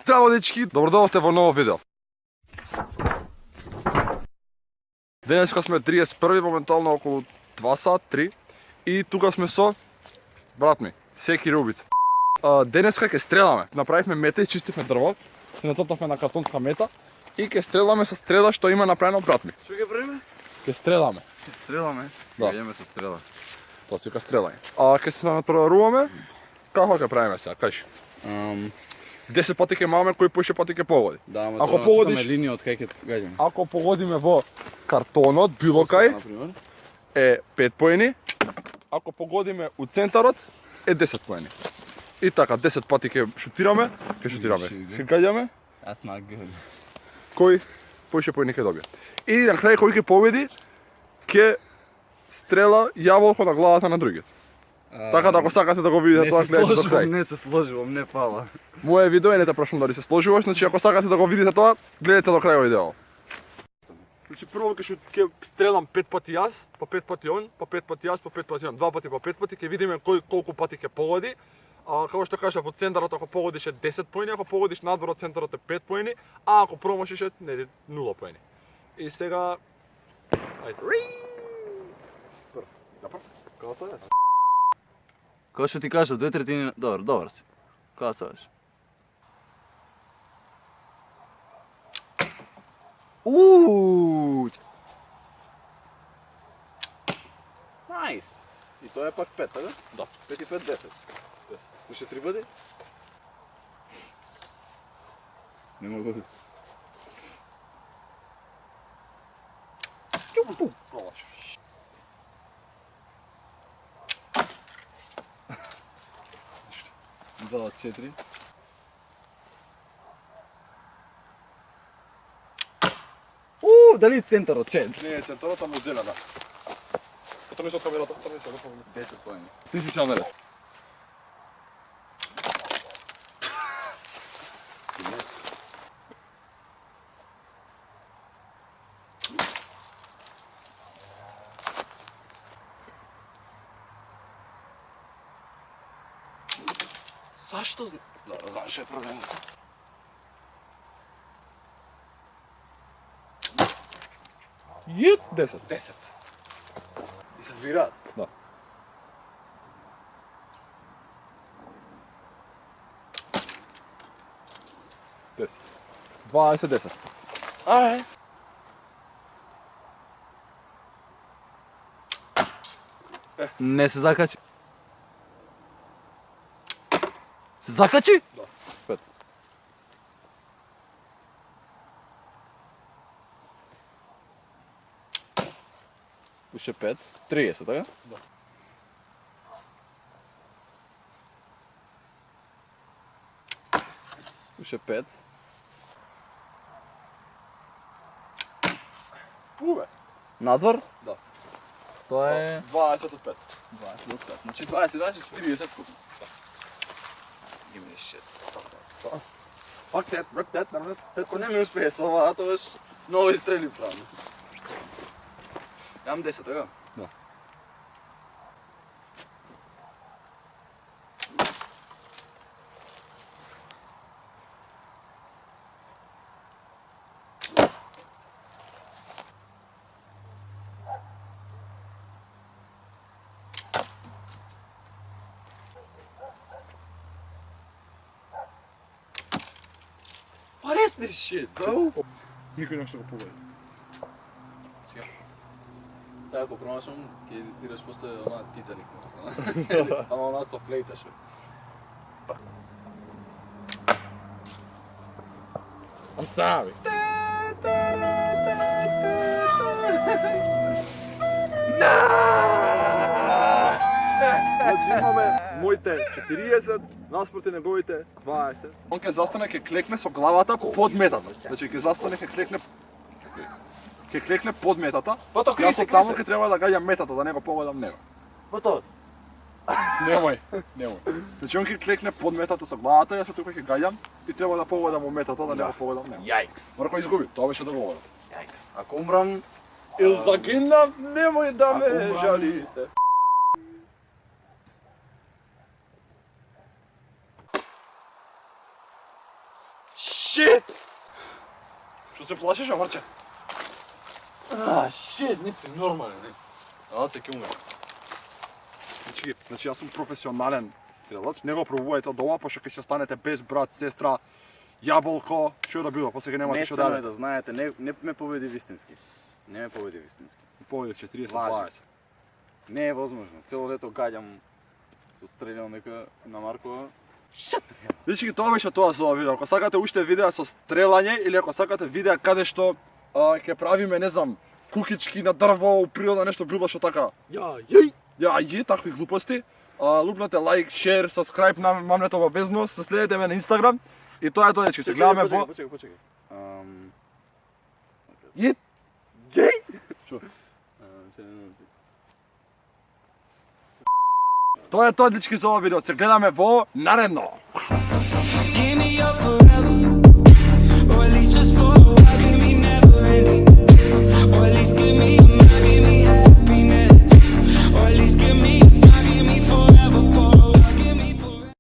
Здраво, дечки! Добродојавте во ново видео. Денеска сме 31, моментално околу 2 сат, 3. И тука сме со брат ми, Секи Рубица. Денеска ќе стреламе. Направивме мета и чистивме дрво. Се нацртавме на картонска мета. И ќе стреламе со стрела што има направено брат ми. Што ќе правиме? Ќе стреламе. Ќе стреламе? Да. Ќе идеме со стрела. Тоа се вика стреляње. Ќе се натпреваруваме. Како ќе правиме сега, кажи? 10 пати ќе маме, кој поише пати ќе погоди. Да, ама Ако тоа погодиш- нацртаме линија од кај ќе гаѓаме. Ако погодиме во картонот, било кај, Например. е 5 поени. Ако погодиме у центарот, е 10 поени. И така, 10 пати ќе шутираме, ќе гаѓаме, That's not good. кој поише поени ќе добие. И на крај кој ќе победи, ќе стрела јаболко на главата на другиот. Така да ако сакате да го видите тоа, гледате до крај. Не се сложувам, не фала. Моје видео е, не те прашувам дали се сложуваш, значи ако сакате да го видите тоа, гледате до крај видео. Значи прво ќе стрелам 5 пати јас, па 5 пати он, па 5 пати јас, па 5 пати он, 2 пати па 5 пати, ќе видиме кој колку пати ќе погоди. Како што кажав, во центарот ако погодиш е 10 поени, ако погодиш надвор од центарот е 5 поени, а ако промашиш е 0 поени. И сега ајде. Како се? Како што ти кажав, 2/3, добар си. Како се ваш? Најс. И тоа е пак 5, така? Да. 5 и 5, 10. Уште 3 пати? Не могу да. Промаш. Два од 4. Дали центарот, че? Не, центарот ама зелена. Потоа што камерата, потоа што го 10 поени. Ти си само ред. Зашто зна? Добро, знам што е проблемот. Јет 10. 10. И се збираат? Да. Десет. 20, 10. Ај. Не се закачи. Се закачи? Да. 5. Уште 5. 30, така? Да. Уште 5. Уве. Надвор? Да. Тоа е 20 од 5. 20 до 5. Значи 20, 40 купно. Give me this shit. Fuck that, rip that, naravno. Ако не ми успее со ова, тоа нови стрели правно. Јам 10, така? Да. What is this shit, bro? Никој нешто го погоди. Сега ако промашам, ќе едитираш после онаа Титаник музика. Ама онаа со флейта шо. I'm sorry. Значи имаме моите 40, наспроти неговите 20. Он ќе застане, ќе клекне со главата под метата. Значи ќе застане, ќе клекне под метата. Пото Јас од таму ќе треба да гаѓам метата, да не го погодам него. Пото. Немој. Значи он ќе клекне под метата со главата, јас тука ќе гаѓам и треба да погодам во метата, да не го погодам него. Јајкс. Мора кој изгуби, тоа беше договорот. Јајкс. Ако умрам, Ил загинав, немој да Ако ме умрам- жалите. shit! Що се плашиш, Амарче? Shit, не си нормален, не. Аце ќе умре. Значи јас сум професионален стрелач, не го пробувајте од ова, пошто ќе се станете без брат, сестра, јаболко, што да било, после ќе немате што Несмено е да. да знаете, не ме победи вистински. Не ме победи вистински. Повеќе 40 Лажи. 20. Не е возможно. Цело лето гаѓам со стрелјалника на Маркова. Дечки, тоа беше тоа за ова видео. Ако сакате уште видеа со стрелање или ако сакате видеа каде што ќе правиме, не знам, кукички на дрво, у природа, нешто било што така. Ја, такви глупости. Лупнете лайк, шер, subscribe на мамнето обавезно, се следете ме на Инстаграм и тоа е тоа, дечки. Се гледаме во Почекај. Је. Геј? Тоа е тоа, дечки, за ова видео. Се гледаме во наредно. Give me your food.